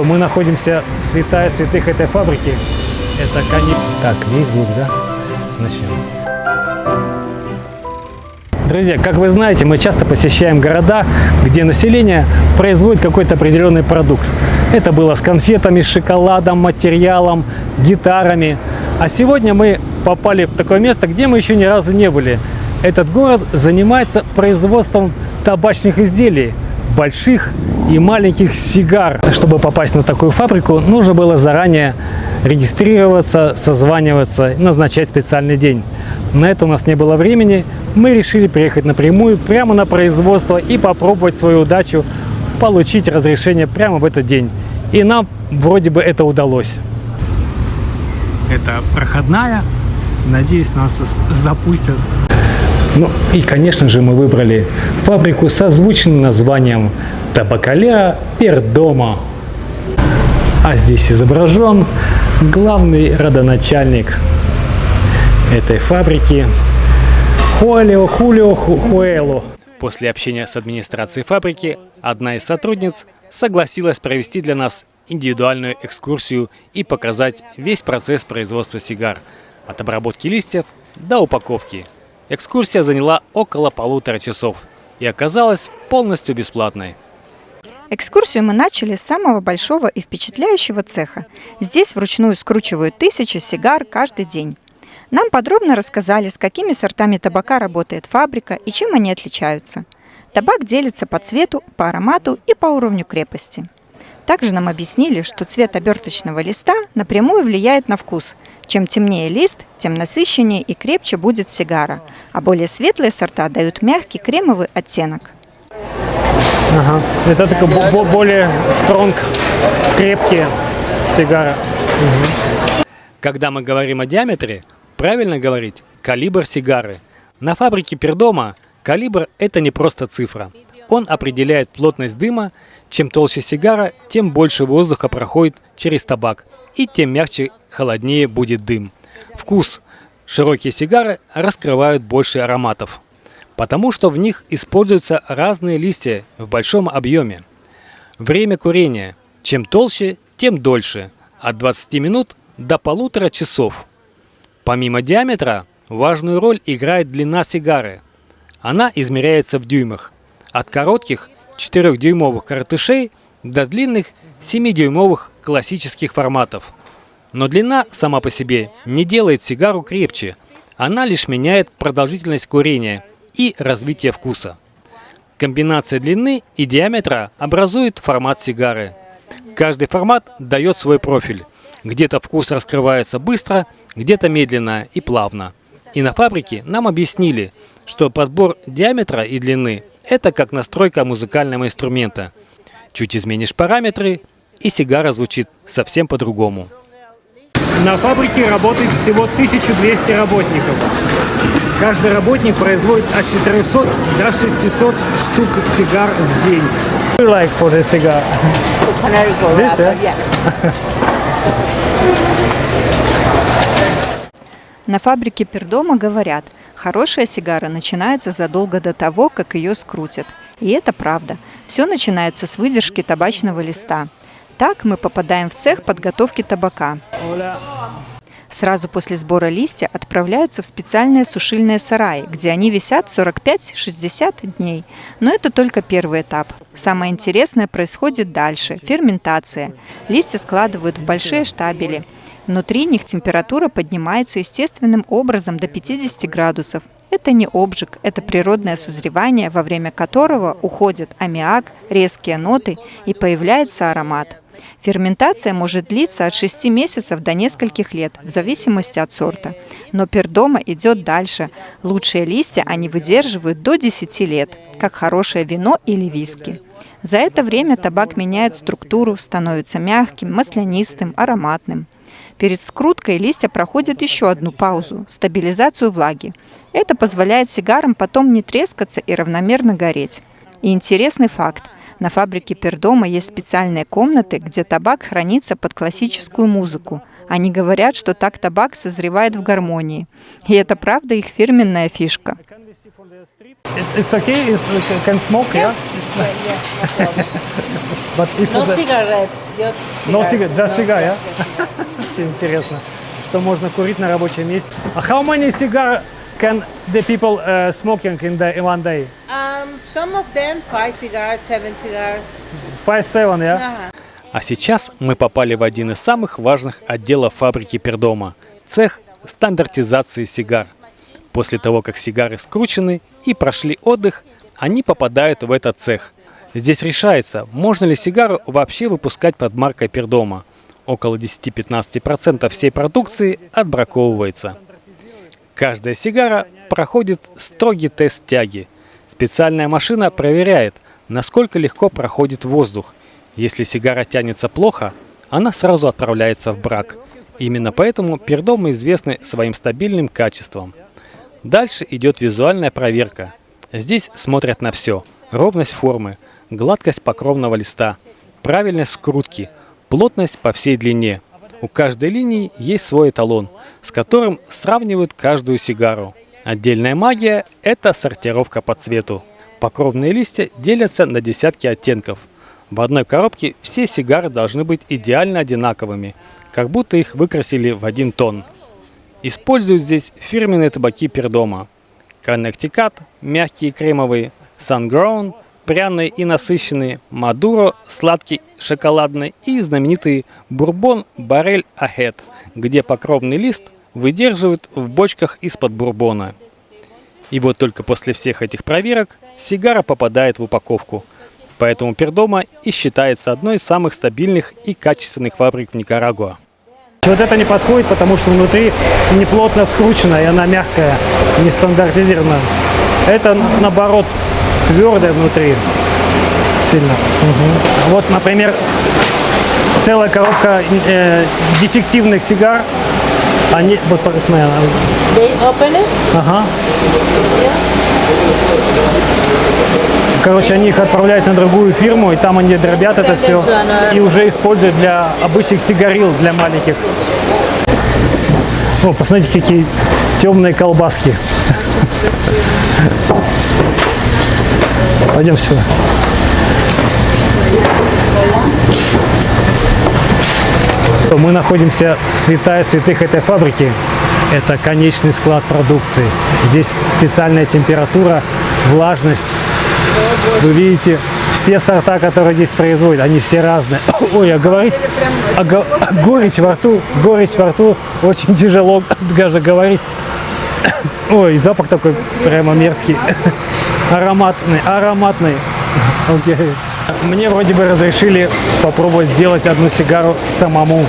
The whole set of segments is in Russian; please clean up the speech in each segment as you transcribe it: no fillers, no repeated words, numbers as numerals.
Мы находимся в святая святых этой фабрики. Это конец. Так, есть звук, да? Начнем. Друзья, как вы знаете, мы часто посещаем города, где население производит какой-то определенный продукт. Это было с конфетами, с шоколадом, материалом, гитарами. А сегодня мы попали в такое место, где мы еще ни разу не были. Этот город занимается производством табачных изделий, больших и маленьких сигар. Чтобы попасть на такую фабрику, нужно было заранее регистрироваться, созваниваться, назначать специальный день. На это у нас не было времени. Мы решили приехать напрямую, прямо на производство и попробовать свою удачу, получить разрешение прямо в этот день. И нам вроде бы это удалось. Это проходная. Надеюсь, нас запустят. Ну и, конечно же, мы выбрали фабрику с озвученным названием Tabacalera Perdomo. А здесь изображен главный родоначальник этой фабрики Хулио Хуэло. После общения с администрацией фабрики одна из сотрудниц согласилась провести для нас индивидуальную экскурсию и показать весь процесс производства сигар, от обработки листьев до упаковки. Экскурсия заняла около 1,5 часов и оказалась полностью бесплатной. Экскурсию мы начали с самого большого и впечатляющего цеха. Здесь вручную скручивают 1000 сигар каждый день. Нам подробно рассказали, с какими сортами табака работает фабрика и чем они отличаются. Табак делится по цвету, по аромату и по уровню крепости. Также нам объяснили, что цвет оберточного листа напрямую влияет на вкус. Чем темнее лист, тем насыщеннее и крепче будет сигара, а более светлые сорта дают мягкий кремовый оттенок. Ага. Это такой более стронг, крепкие сигары. Угу. Когда мы говорим о диаметре, правильно говорить калибр сигары. На фабрике Perdomo калибр – это не просто цифра. Он определяет плотность дыма. Чем толще сигара, тем больше воздуха проходит через табак, и тем мягче, холоднее будет дым. Вкус. Широкие сигары раскрывают больше ароматов, потому что в них используются разные листья в большом объеме. Время курения. Чем толще, тем дольше. От 20 минут до 1,5 часов. Помимо диаметра, важную роль играет длина сигары. Она измеряется в дюймах. От коротких 4-дюймовых коротышей до длинных 7-дюймовых классических форматов. Но длина сама по себе не делает сигару крепче. Она лишь меняет продолжительность курения и развитие вкуса. Комбинация длины и диаметра образует формат сигары. Каждый формат дает свой профиль. Где-то вкус раскрывается быстро, где-то медленно и плавно. И на фабрике нам объяснили, что подбор диаметра и длины – это как настройка музыкального инструмента. Чуть изменишь параметры, и сигара звучит совсем по-другому. На фабрике работает всего 1200 работников. Каждый работник производит от 400 до 600 штук сигар в день. What do you like for the cigar? This, yeah? На фабрике Perdomo говорят, хорошая сигара начинается задолго до того, как ее скрутят. И это правда. Все начинается с выдержки табачного листа. Так мы попадаем в цех подготовки табака. Сразу после сбора листья отправляются в специальные сушильные сараи, где они висят 45-60 дней. Но это только первый этап. Самое интересное происходит дальше – ферментация. Листья складывают в большие штабели. Внутри них температура поднимается естественным образом до 50 градусов. Это не обжиг, это природное созревание, во время которого уходит аммиак, резкие ноты и появляется аромат. Ферментация может длиться от 6 месяцев до нескольких лет, в зависимости от сорта. Но Perdomo идет дальше. Лучшие листья они выдерживают до 10 лет, как хорошее вино или виски. За это время табак меняет структуру, становится мягким, маслянистым, ароматным. Перед скруткой листья проходят еще одну паузу – стабилизацию влаги. Это позволяет сигарам потом не трескаться и равномерно гореть. И интересный факт. На фабрике Perdomo есть специальные комнаты, где табак хранится под классическую музыку. Они говорят, что так табак созревает в гармонии. И это правда их фирменная фишка. It's okay. Can smoke, yeah. But if No the- cigarettes, just No cigars. cigarette, just No cigar, yeah? cigarettes. Очень интересно, что можно курить на рабочем месте. How many cigar can the people smoking in one day? Some of them 5 cigars, 7 cigars. 5-7, yeah? Ага. А сейчас мы попали в один из самых важных отделов фабрики Пердома – цех стандартизации сигар. После того, как сигары скручены и прошли отдых, они попадают в этот цех. Здесь решается, можно ли сигару вообще выпускать под маркой Пердома. Около 10-15% всей продукции отбраковывается. Каждая сигара проходит строгий тест тяги. Специальная машина проверяет, насколько легко проходит воздух. Если сигара тянется плохо, она сразу отправляется в брак. Именно поэтому Пердома известны своим стабильным качеством. Дальше идет визуальная проверка. Здесь смотрят на все. Ровность формы, гладкость покровного листа, правильность скрутки, плотность по всей длине. У каждой линии есть свой эталон, с которым сравнивают каждую сигару. Отдельная магия – это сортировка по цвету. Покровные листья делятся на десятки оттенков. В одной коробке все сигары должны быть идеально одинаковыми, как будто их выкрасили в один тон. Используют здесь фирменные табаки Пердома. Коннектикат – мягкие и кремовые, Sun-Grown – пряные и насыщенные, Мадуро – сладкий, шоколадный и знаменитый бурбон Баррель Ахед, где покровный лист выдерживают в бочках из-под бурбона. И вот только после всех этих проверок сигара попадает в упаковку. Поэтому Пердома и считается одной из самых стабильных и качественных фабрик в Никарагуа. Вот это не подходит, потому что внутри не плотно скручена, и она мягкая, не стандартизирована. Это, наоборот, твердая внутри сильно. Вот, например, целая коробка дефективных сигар. Они, вот, посмотри, They open it. ага. Короче, они их отправляют на другую фирму, и там они дробят это все и уже используют для обычных сигарил, для маленьких. О, посмотрите, какие темные колбаски. Пойдем сюда. Мы находимся святая святых этой фабрики. Это конечный склад продукции. Здесь специальная температура, влажность. Вы видите, все сорта, которые здесь производят, они все разные. Ой, а говорить, горечь во рту очень тяжело даже говорить. Ой, запах такой прямо мерзкий. Ароматный. Окей. Мне вроде бы разрешили попробовать сделать одну сигару самому.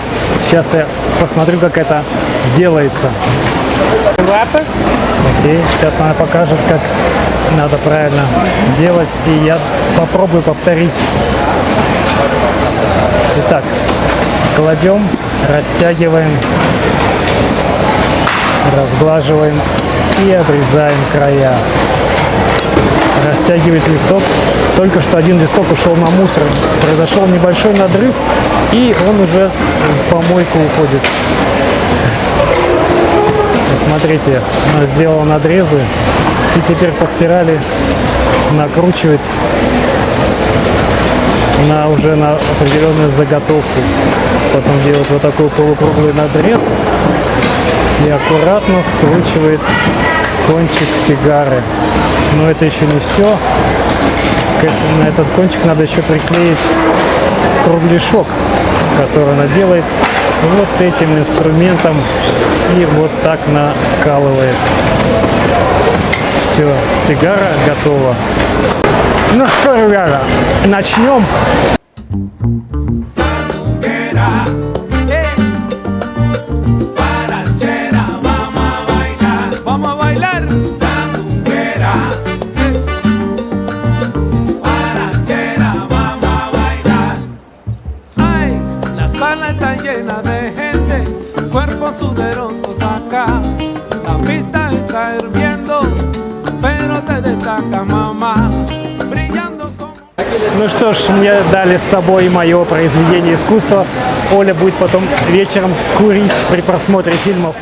Сейчас я посмотрю, как это делается. Окей, сейчас она покажет, как надо правильно делать, и я попробую повторить. Итак, кладем, растягиваем, разглаживаем и обрезаем края. Растягивает листок. Только что один листок ушел на мусор. Произошел небольшой надрыв, и он уже в помойку уходит. Смотрите, она сделала надрезы, и теперь по спирали накручивает уже на определенную заготовку. Потом делает вот такой полукруглый надрез и аккуратно скручивает кончик сигары. Но это еще не все. На этот кончик надо еще приклеить кругляшок, который она делает вот этим инструментом и вот так накалывает. Все, сигара готова. Ну что, ребята, начнем. Sudorosos acá, la pista está hirviendo, pero te destaca mamá, brillando como... Ну что ж, мне дали с собой мое произведение искусства. Оля будет потом вечером курить при просмотре фильмов.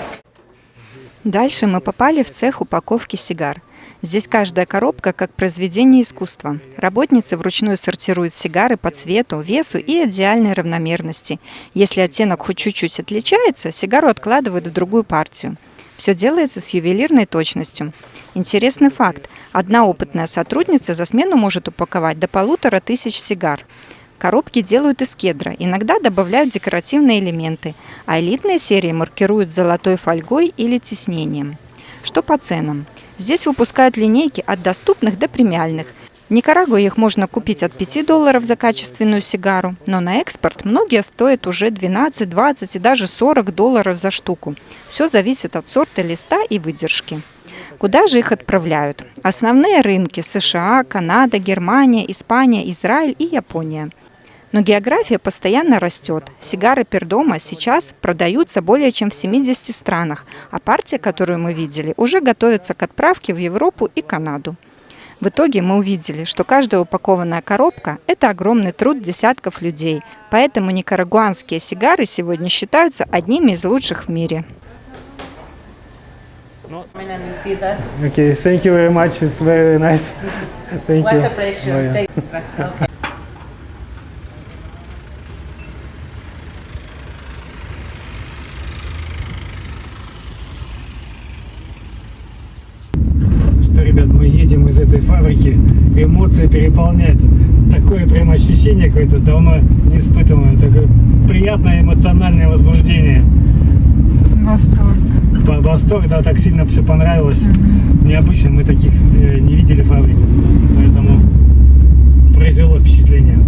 Дальше мы попали в цех упаковки сигар. Здесь каждая коробка как произведение искусства. Работницы вручную сортируют сигары по цвету, весу и идеальной равномерности. Если оттенок хоть чуть-чуть отличается, сигару откладывают в другую партию. Все делается с ювелирной точностью. Интересный факт. Одна опытная сотрудница за смену может упаковать до 1500 сигар. Коробки делают из кедра, иногда добавляют декоративные элементы, а элитные серии маркируют золотой фольгой или тиснением. Что по ценам? Здесь выпускают линейки от доступных до премиальных. В Никарагуа их можно купить от $5 за качественную сигару, но на экспорт многие стоят уже 12, 20 и даже $40 за штуку. Все зависит от сорта листа и выдержки. Куда же их отправляют? Основные рынки – США, Канада, Германия, Испания, Израиль и Япония. Но география постоянно растет. Сигары Пердома сейчас продаются более чем в 70 странах, а партия, которую мы видели, уже готовится к отправке в Европу и Канаду. В итоге мы увидели, что каждая упакованная коробка – это огромный труд десятков людей, поэтому никарагуанские сигары сегодня считаются одними из лучших в мире. Okay, thank you very much. It's very nice. Thank you. What's a pleasure. Bye. Okay. Что, ребят, мы едем из этой фабрики, эмоции переполняют. Такое прям ощущение какое-то давно не испытываемое. Такое приятное эмоциональное возбуждение. Восторг. Восторг, да, так сильно все понравилось. Необычно, мы таких не видели фабрик, поэтому произвело впечатление.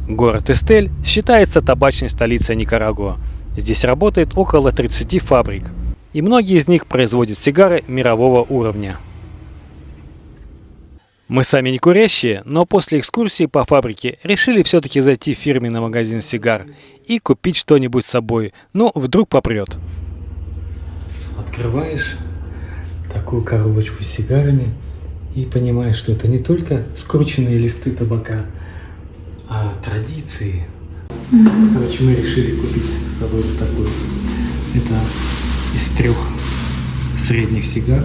Город Эстель считается табачной столицей Никарагуа. Здесь работает около 30 фабрик, и многие из них производят сигары мирового уровня. Мы сами не курящие, но после экскурсии по фабрике решили все-таки зайти в фирменный магазин сигар и купить что-нибудь с собой, ну вдруг попрет. Открываешь такую коробочку с сигарами и понимаешь, что это не только скрученные листы табака, а традиции. Короче, мы решили купить с собой вот такую. Это из 3 средних сигар.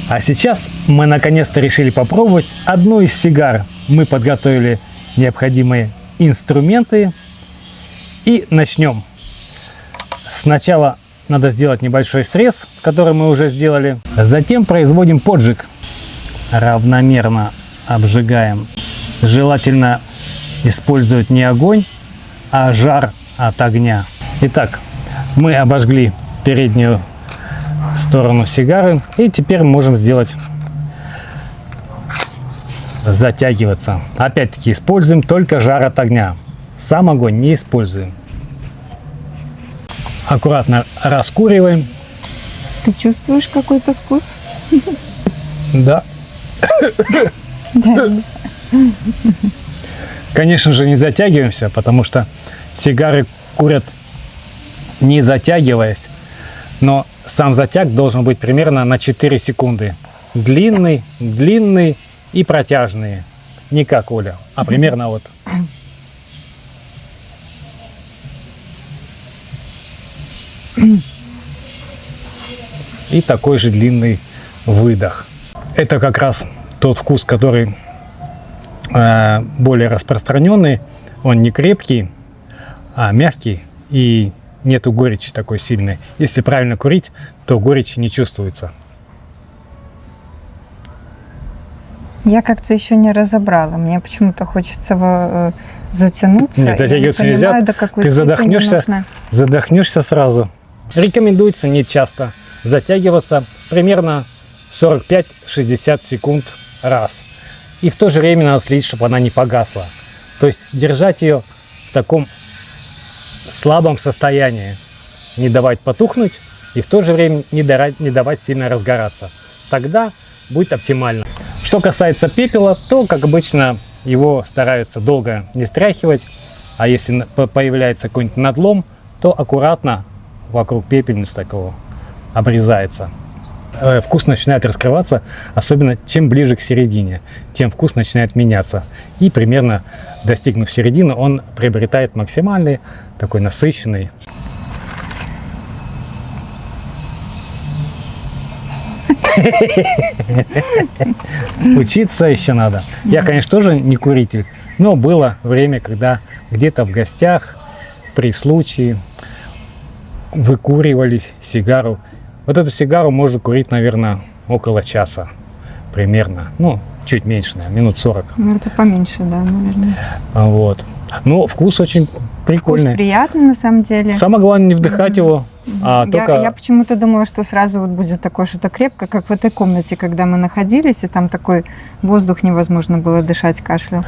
А сейчас мы наконец-то решили попробовать одну из сигар. Мы подготовили необходимые инструменты и начнем. Сначала надо сделать небольшой срез, который мы уже сделали. Затем производим поджиг. Равномерно обжигаем. Желательно использовать не огонь, а жар от огня. Итак, мы обожгли переднюю сторону сигары, и теперь можем сделать затягиваться. Опять-таки используем только жар от огня, сам огонь не используем. Аккуратно раскуриваем. Ты чувствуешь какой-то вкус? Да. Конечно же, не затягиваемся, потому что сигары курят не затягиваясь, но сам затяг должен быть примерно на 4 секунды. Длинный, длинный и протяжный. Не как Оля, а примерно вот. И такой же длинный выдох. Это как раз тот вкус, который более распространенный. Он не крепкий, а мягкий, и нету горечи такой сильной. Если правильно курить, то горечи не чувствуется. Я как-то еще не разобрала. Мне почему-то хочется затянуться. Нет, затягиваться нельзя. Ты задохнешься сразу. Рекомендуется не часто затягиваться, примерно 45-60 секунд раз. И в то же время надо следить, чтобы она не погасла. То есть держать ее в таком слабом состоянии, не давать потухнуть и в то же время не давать сильно разгораться. Тогда будет оптимально. Что касается пепела, то, как обычно, его стараются долго не стряхивать, а если появляется какой-нибудь надлом, то аккуратно вокруг пепельницы такого обрезается. Вкус начинает раскрываться, особенно чем ближе к середине, тем вкус начинает меняться. И примерно достигнув середины, он приобретает максимальный, такой насыщенный. Учиться еще надо. Я, конечно, тоже не куритель, но было время, когда где-то в гостях при случае выкуривались сигару. Вот эту сигару можно курить, наверное, около часа примерно. Ну, чуть меньше, наверное, минут 40. Ну, это поменьше, да, наверное. Вот. Но вкус очень прикольный. Вкус приятный, на самом деле. Самое главное не вдыхать его, а только... Я почему-то думала, что сразу вот будет такое что-то крепкое, как в этой комнате, когда мы находились, и там такой воздух невозможно было дышать, кашлял.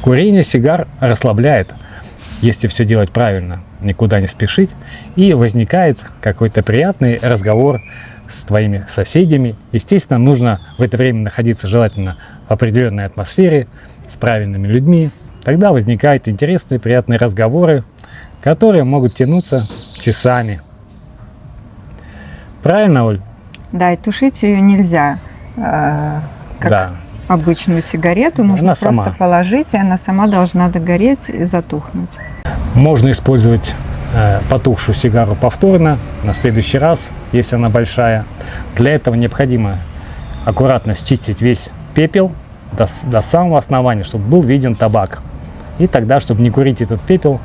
Курение сигар расслабляет, если все делать правильно, никуда не спешить, и возникает какой-то приятный разговор с твоими соседями. Естественно, нужно в это время находиться желательно в определенной атмосфере, с правильными людьми. Тогда возникают интересные, приятные разговоры, которые могут тянуться часами. Правильно, Оль? Да, и тушить ее нельзя, как Да. обычную сигарету. Нужно Она просто сама. положить, и она сама должна догореть и затухнуть. Можно использовать потухшую сигару повторно на следующий раз, если она большая. Для этого необходимо аккуратно счистить весь пепел до самого основания, чтобы был виден табак. И тогда, чтобы не курить этот пепел,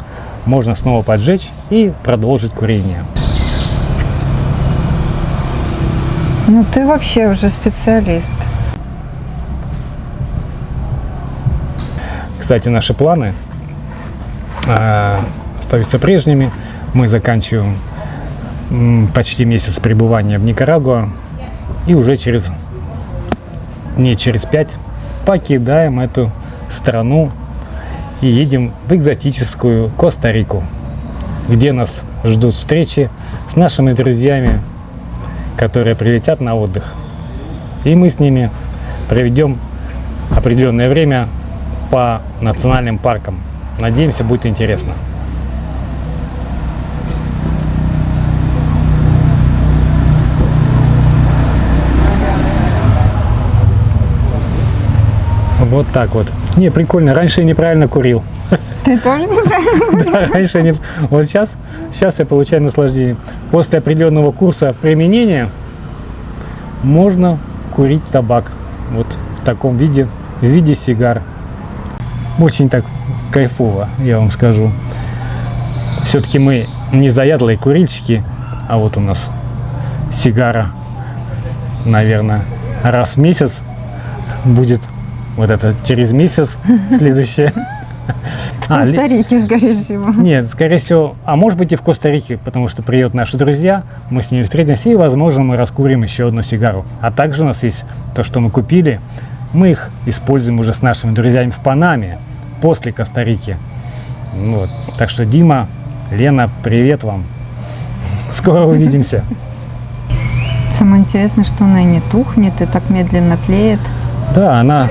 можно снова поджечь и продолжить курение. Ну ты вообще уже специалист. Кстати, наши планы остаются прежними. Мы заканчиваем почти месяц пребывания в Никарагуа и уже через 5 покидаем эту страну и едем в экзотическую Коста-Рику, где нас ждут встречи с нашими друзьями, которые прилетят на отдых. И мы с ними проведем определенное время по национальным паркам. Надеемся, будет интересно. Вот так вот. Не, прикольно. Раньше я неправильно курил. Ты тоже неправильно? Да, раньше не... Вот сейчас я получаю наслаждение. После определенного курса применения можно курить табак. Вот в таком виде, в виде сигар. Очень так кайфово, я вам скажу. Все-таки мы не заядлые курильщики, а вот у нас сигара, наверное, раз в месяц будет. Вот это через месяц следующее. В Коста-Рике, скорее всего. Нет, скорее всего, а может быть и в Коста-Рике, потому что приедут наши друзья, мы с ними встретимся и, возможно, мы раскурим еще одну сигару. А также у нас есть то, что мы купили, мы их используем уже с нашими друзьями в Панаме после Коста-Рики. Вот. Так что, Дима, Лена, привет вам. Скоро увидимся. Самое интересное, что она и не тухнет, и так медленно тлеет. Да, она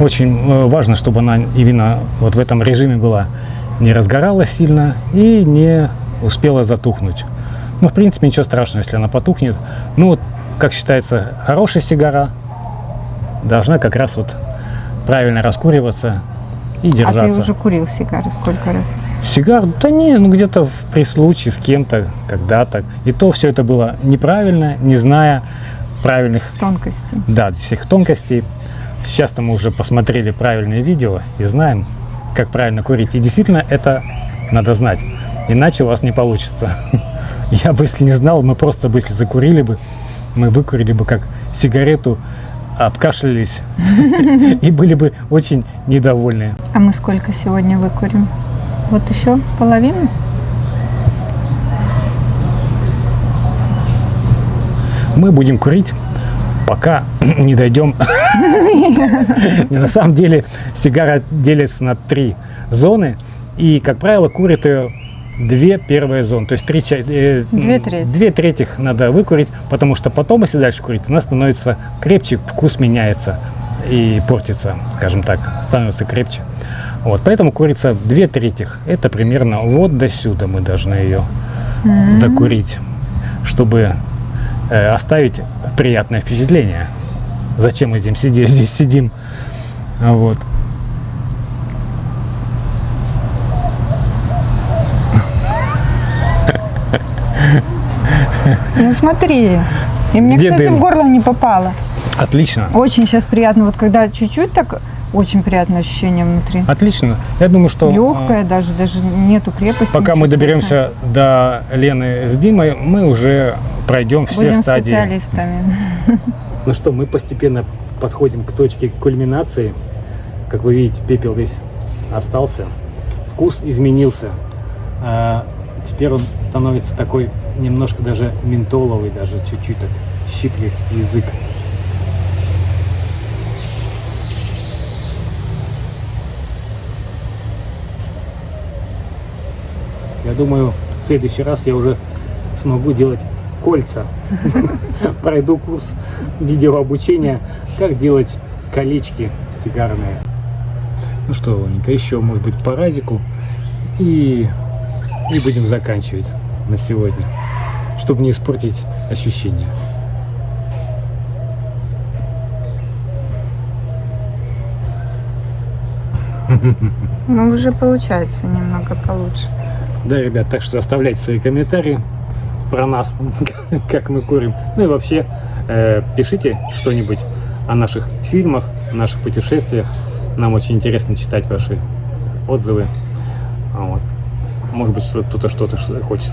очень важно, чтобы она именно вот в этом режиме была, не разгоралась сильно и не успела затухнуть. Ну, в принципе, ничего страшного, если она потухнет. Ну, вот, как считается, хорошая сигара должна как раз вот правильно раскуриваться и держаться. А ты уже курил сигары сколько раз? Сигар? Да не, ну где-то при случае с кем-то, когда-то. И то все это было неправильно, не зная правильных... Тонкости. Да, всех тонкостей. Сейчас-то мы уже посмотрели правильные видео и знаем, как правильно курить. И действительно это надо знать, иначе у вас не получится. Я бы, если не знал, мы просто бы, если закурили бы, мы выкурили бы как сигарету, обкашлялись и были бы очень недовольны. А мы сколько сегодня выкурим? Вот еще половину? Мы будем курить, пока не дойдем. На самом деле сигара делится на 3 зоны, и, как правило, курят ее 2 первые зоны, то есть 2 трети надо выкурить, потому что потом, если дальше курить, она становится крепче, вкус меняется и портится, скажем так, становится крепче. Вот, поэтому курица 2 трети, это примерно вот до сюда мы должны ее докурить, чтобы оставить приятное впечатление. Зачем мы здесь сидим? Вот. Ну смотри, И мне, Где кстати, дым? в горло не попало. Отлично. Очень сейчас приятно, вот когда чуть-чуть так, очень приятное ощущение внутри. Отлично. Я думаю, что Легкое даже нету крепости. пока не мы чувствуется. доберемся до Лены с Димой, мы уже пройдем все Будем стадии. специалистами. Ну что, мы постепенно подходим к точке кульминации. Как вы видите, пепел весь остался. Вкус изменился. Теперь он становится такой немножко даже ментоловый, даже чуть-чуть так щиплет язык. Я думаю, в следующий раз я уже смогу делать кольца. Пройду курс видеообучения, как делать колечки сигарные. Ну что, Оленька, еще, может быть, по разику. И будем заканчивать на сегодня, чтобы не испортить ощущения. Ну, уже получается немного получше. Да, ребят, так что оставляйте свои комментарии про нас, как мы курим. Ну и вообще, пишите что-нибудь о наших фильмах, наших путешествиях. Нам очень интересно читать ваши отзывы. Вот. Может быть, кто-то что-то хочет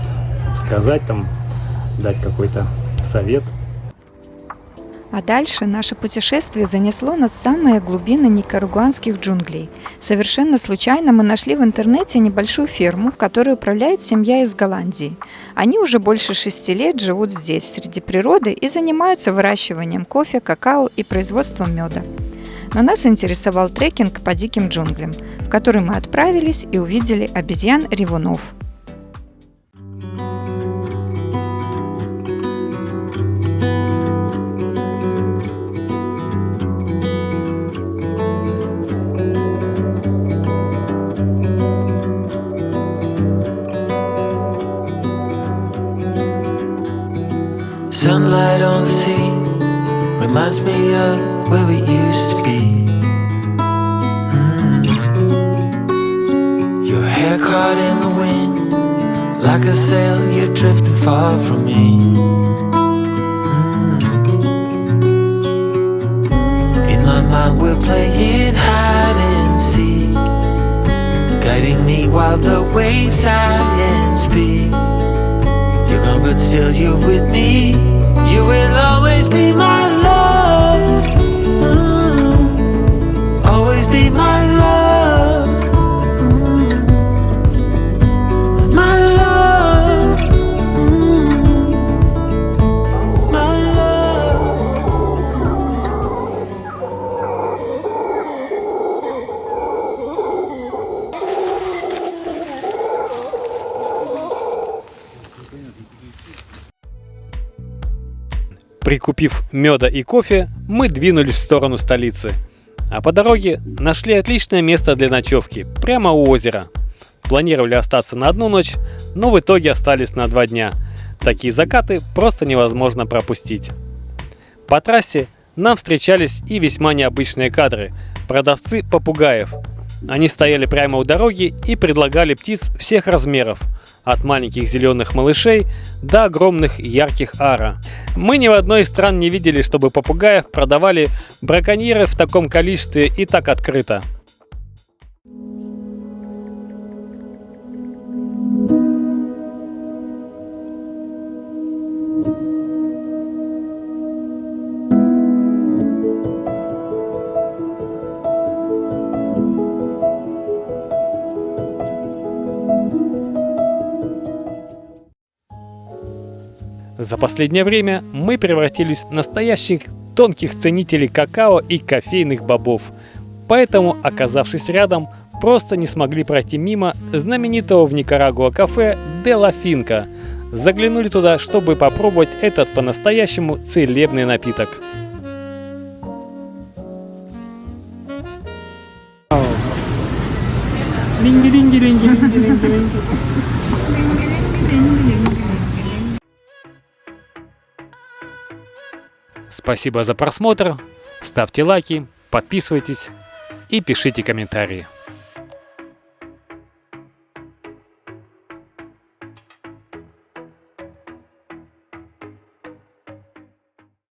сказать, там, дать какой-то совет. А дальше наше путешествие занесло нас в самые глубины никарагуанских джунглей. Совершенно случайно мы нашли в интернете небольшую ферму, которую управляет семья из Голландии. Они уже больше 6 лет живут здесь, среди природы, и занимаются выращиванием кофе, какао и производством меда. Но нас интересовал трекинг по диким джунглям, в который мы отправились и увидели обезьян-ревунов. Sunlight on the sea reminds me of where we used to be. Your hair caught in the wind, like a sail, you're drifting far from me. In my mind we're playing hide and seek, guiding me while the waves silence speak. You're gone but still you're with me. You will always be my love. Always be my love. My love. My love. Прикупив меда и кофе, мы двинулись в сторону столицы. А по дороге нашли отличное место для ночевки, прямо у озера. Планировали остаться на 1 ночь, но в итоге остались на 2 дня. Такие закаты просто невозможно пропустить. По трассе нам встречались и весьма необычные кадры – продавцы попугаев. Они стояли прямо у дороги и предлагали птиц всех размеров, от маленьких зеленых малышей до огромных ярких ара. Мы ни в одной из стран не видели, чтобы попугаев продавали браконьеры в таком количестве и так открыто. За последнее время мы превратились в настоящих тонких ценителей какао и кофейных бобов. Поэтому, оказавшись рядом, просто не смогли пройти мимо знаменитого в Никарагуа кафе «Де ла Финка». Заглянули туда, чтобы попробовать этот по-настоящему целебный напиток. Спасибо за просмотр, ставьте лайки, подписывайтесь и пишите комментарии.